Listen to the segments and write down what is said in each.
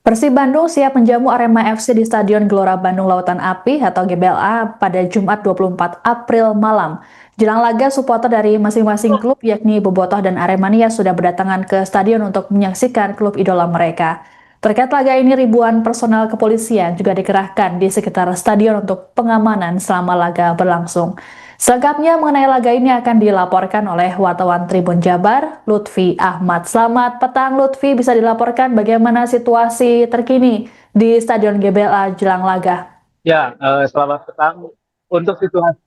Persib Bandung siap menjamu Arema FC di Stadion Gelora Bandung Lautan Api atau GBLA pada Jumat 24 April malam. Jelang laga, supporter dari masing-masing klub yakni Bobotoh dan Aremania sudah berdatangan ke stadion untuk menyaksikan klub idola mereka. Terkait laga ini, ribuan personel kepolisian juga dikerahkan di sekitar stadion untuk pengamanan selama laga berlangsung. Selengkapnya mengenai laga ini akan dilaporkan oleh wartawan Tribun Jabar, Lutfi Ahmad. Selamat petang Lutfi, bisa dilaporkan bagaimana situasi terkini di Stadion GBLA jelang laga? Ya, selamat petang. Untuk situasi,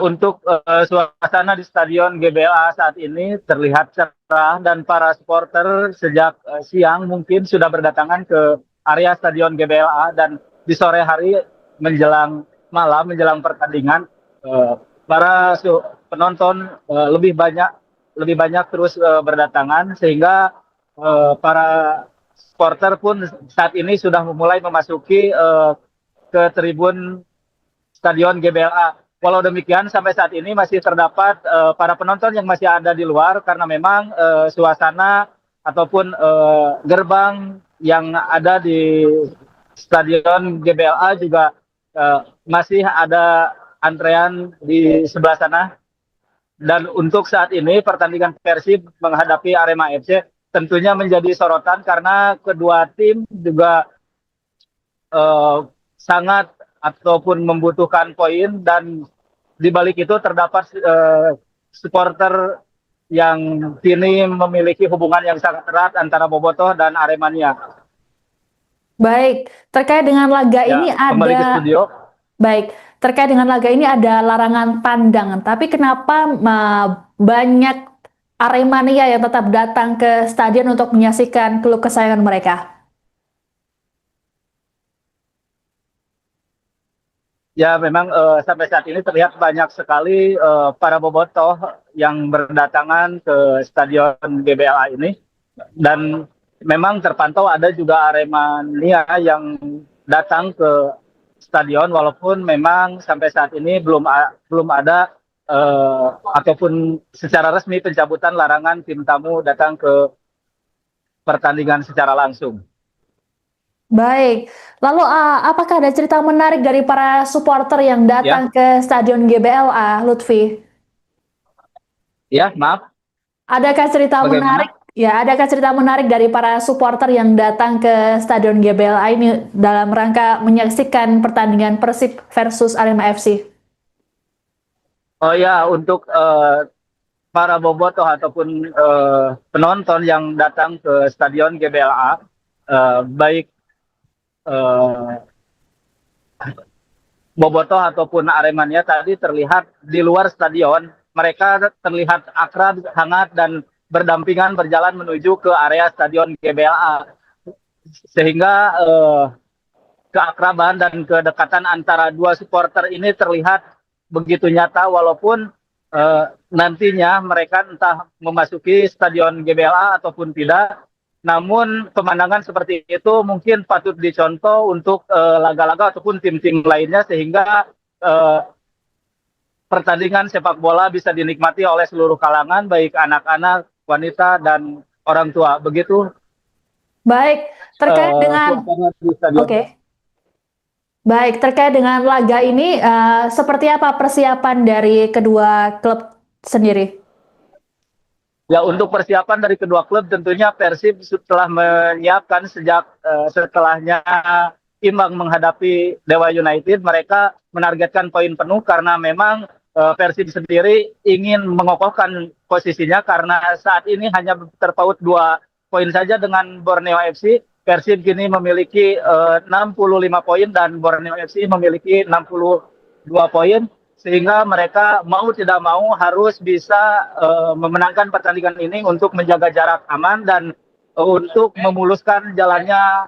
untuk suasana di Stadion GBLA saat ini terlihat cerah dan para supporter sejak siang mungkin sudah berdatangan ke area Stadion GBLA dan di sore hari menjelang malam menjelang pertandingan eh, para penonton lebih banyak terus berdatangan sehingga para supporter pun saat ini sudah mulai memasuki ke tribun Stadion GBLA. Walau demikian, sampai saat ini masih terdapat para penonton yang masih ada di luar karena memang suasana ataupun gerbang yang ada di Stadion GBLA juga masih ada antrean di sebelah sana. Dan untuk saat ini pertandingan Persib menghadapi Arema FC tentunya menjadi sorotan karena kedua tim juga eh, sangat ataupun membutuhkan poin dan di balik itu terdapat supporter yang kini memiliki hubungan yang sangat erat antara Bobotoh dan Aremania. Baik, terkait dengan laga ini Ya, kembali ke ada studio. baik, terkait dengan laga ini ada larangan pandangan, tapi kenapa banyak Aremania yang tetap datang ke stadion untuk menyaksikan klub kesayangan mereka? Ya, memang sampai saat ini terlihat banyak sekali para bobotoh yang berdatangan ke Stadion GBLA ini. Dan memang terpantau ada juga Aremania yang datang ke stadion, walaupun memang sampai saat ini belum ada ataupun secara resmi pencabutan larangan tim tamu datang ke pertandingan secara langsung. Baik, lalu apakah ada cerita menarik dari para supporter yang Ya, datang ke Stadion GBLA, Lutfi? ya, maaf, Adakah cerita menarik? bagaimana? Ya, adakah cerita menarik dari para supporter yang datang ke Stadion GBLA ini dalam rangka menyaksikan pertandingan Persib versus Arema FC? Oh ya, untuk para bobotoh ataupun penonton yang datang ke Stadion GBLA, baik eh, Bobotoh ataupun Aremania tadi terlihat di luar stadion. Mereka terlihat akrab, hangat, dan berdampingan berjalan menuju ke area Stadion GBLA. Sehingga keakraban dan kedekatan antara dua supporter ini terlihat begitu nyata walaupun nantinya mereka entah memasuki Stadion GBLA ataupun tidak. Namun pemandangan seperti itu mungkin patut dicontoh untuk laga-laga ataupun tim-tim lainnya sehingga eh, pertandingan sepak bola bisa dinikmati oleh seluruh kalangan baik anak-anak, wanita dan orang tua. Begitu Baik, terkait dengan suasana di stadion. oke. Baik, terkait dengan laga ini seperti apa persiapan dari kedua klub sendiri? Ya, untuk persiapan dari kedua klub tentunya Persib setelah menyiapkan sejak setelahnya imbang menghadapi Dewa United, mereka menargetkan poin penuh karena memang Persib sendiri ingin mengokohkan posisinya karena saat ini hanya terpaut 2 poin saja dengan Borneo FC. Persib kini memiliki 65 poin dan Borneo FC memiliki 62 poin sehingga mereka mau tidak mau harus bisa memenangkan pertandingan ini untuk menjaga jarak aman dan untuk memuluskan jalannya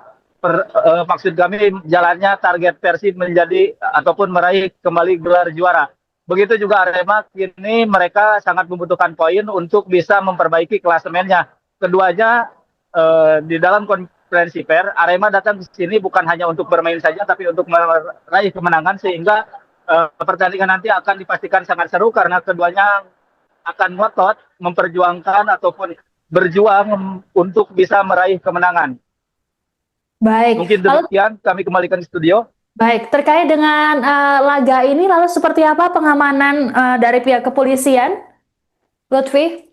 maksud kami jalannya target Persib menjadi ataupun meraih kembali gelar juara. Begitu juga Arema, kini mereka sangat membutuhkan poin untuk bisa memperbaiki klasemennya. Keduanya di dalam konferensi pers, Arema datang ke sini bukan hanya untuk bermain saja tapi untuk meraih kemenangan sehingga pertandingan nanti akan dipastikan sangat seru karena keduanya akan ngotot memperjuangkan ataupun berjuang untuk bisa meraih kemenangan. Baik, Mungkin lalu demikian, kami kembalikan ke studio. baik terkait dengan laga ini, lalu seperti apa pengamanan dari pihak kepolisian, Lutfi?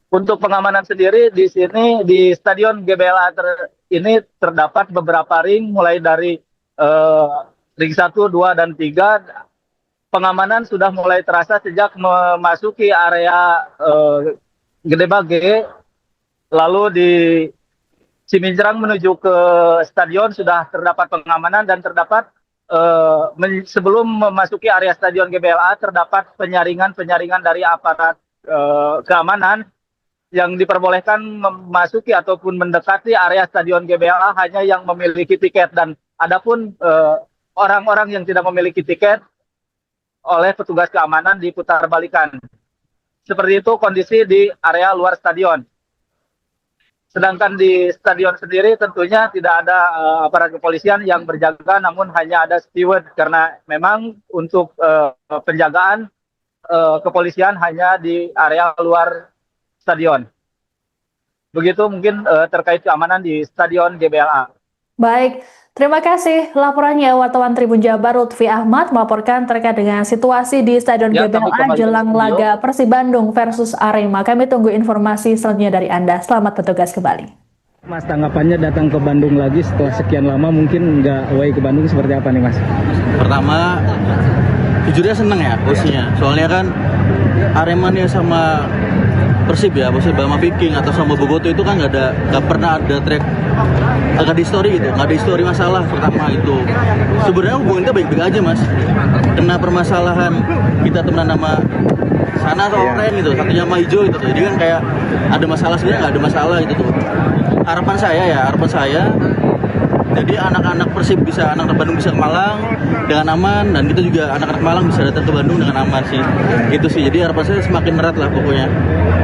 Untuk pengamanan sendiri di sini di Stadion GBLA ini terdapat beberapa ring, mulai dari ring 1, 2, dan 3. Pengamanan sudah mulai terasa sejak memasuki area Gede Bage, lalu di Cimincrang menuju ke stadion sudah terdapat pengamanan, dan terdapat sebelum memasuki area Stadion GBLA terdapat penyaringan dari aparat keamanan yang diperbolehkan memasuki ataupun mendekati area Stadion GBLA hanya yang memiliki tiket, dan adapun orang-orang yang tidak memiliki tiket oleh petugas keamanan diputar balikan. Seperti itu kondisi di area luar stadion. Sedangkan di stadion sendiri tentunya tidak ada aparat kepolisian yang berjaga, namun hanya ada steward, karena memang untuk penjagaan kepolisian hanya di area luar stadion. Begitu mungkin terkait keamanan di Stadion GBLA. Baik, terima kasih laporannya wartawan Tribun Jabar Lutfi Ahmad melaporkan terkait dengan situasi di Stadion Ya, kami GBLA kembali jelang ke studio. laga Persib Bandung versus Arema. Kami tunggu informasi selanjutnya dari Anda. Selamat bertugas kembali. Mas, tanggapannya datang ke Bandung lagi setelah sekian lama, mungkin nggak away ke Bandung, seperti apa nih Mas? Pertama, jujurnya seneng ya posisinya. Soalnya kan Aremania sama Persib ya, Persib sama Viking atau sama Boboto itu kan nggak pernah ada track, nggak ada history gitu, nggak ada history masalah. Pertama itu sebenarnya hubungan kita baik-baik aja Mas. Kena permasalahan kita temenan sama sana atau orang gitu, satunya sama hijau gitu tuh. Jadi kan kayak ada masalah, sebenarnya nggak ada masalah gitu tuh. Harapan saya jadi anak-anak Persib bisa, anak Bandung bisa ke Malang dengan aman, dan kita juga anak-anak Malang bisa datang ke Bandung dengan aman sih. Gitu sih. Jadi harapan saya semakin erat lah pokoknya.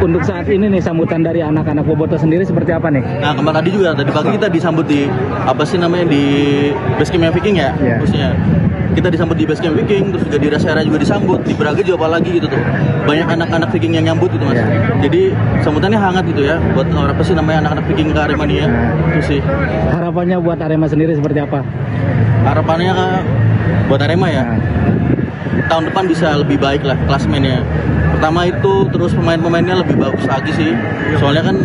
Untuk saat ini nih, sambutan dari anak-anak Boboto sendiri seperti apa nih? Nah, kemarin tadi pagi kita disambut di apa sih namanya, di Basecamp Viking ya, khususnya. Kita disambut di Basecamp Viking, terus juga di rest area juga disambut, di Braga juga apalagi gitu tuh. Banyak anak-anak Viking yang nyambut gitu Mas. Jadi sambutannya hangat gitu ya, buat apa sih namanya anak-anak Viking ke Aremania. Itu sih. Harapannya buat Arema sendiri seperti apa? Harapannya buat Arema ya, tahun depan bisa lebih baik lah klasemennya. Pertama itu, terus pemain-pemainnya lebih bagus lagi sih. Soalnya kan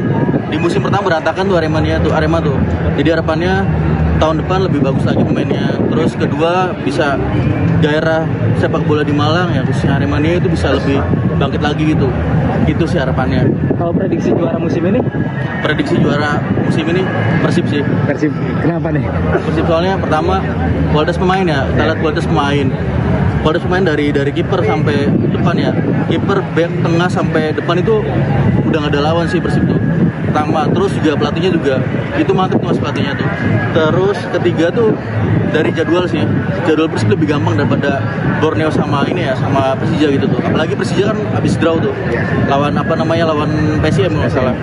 di musim pertama berantakan tuh Arema tuh. Jadi harapannya tahun depan lebih bagus lagi pemainnya. Terus kedua, bisa gairah sepak bola di Malang ya, khususnya Aremania itu bisa lebih bangkit lagi gitu. Itu sih harapannya. Kalau prediksi juara musim ini? Prediksi juara musim ini Persib sih. Persib, kenapa nih? Persib soalnya pertama kualitas pemain ya, kita lihat kualitas pemain. Kualitas pemain dari kiper sampai depan ya. Kiper, back, tengah sampai depan itu udah nggak ada lawan sih Persib tuh. Pertama, terus juga pelatihnya juga itu mantep Mas pelatihnya tuh. Terus ketiga tuh dari jadwal sih. Jadwal Persib lebih gampang daripada Borneo sama ini ya, sama Persija gitu tuh. Apalagi Persija kan habis draw tuh. Lawan PSM kalau nggak salah.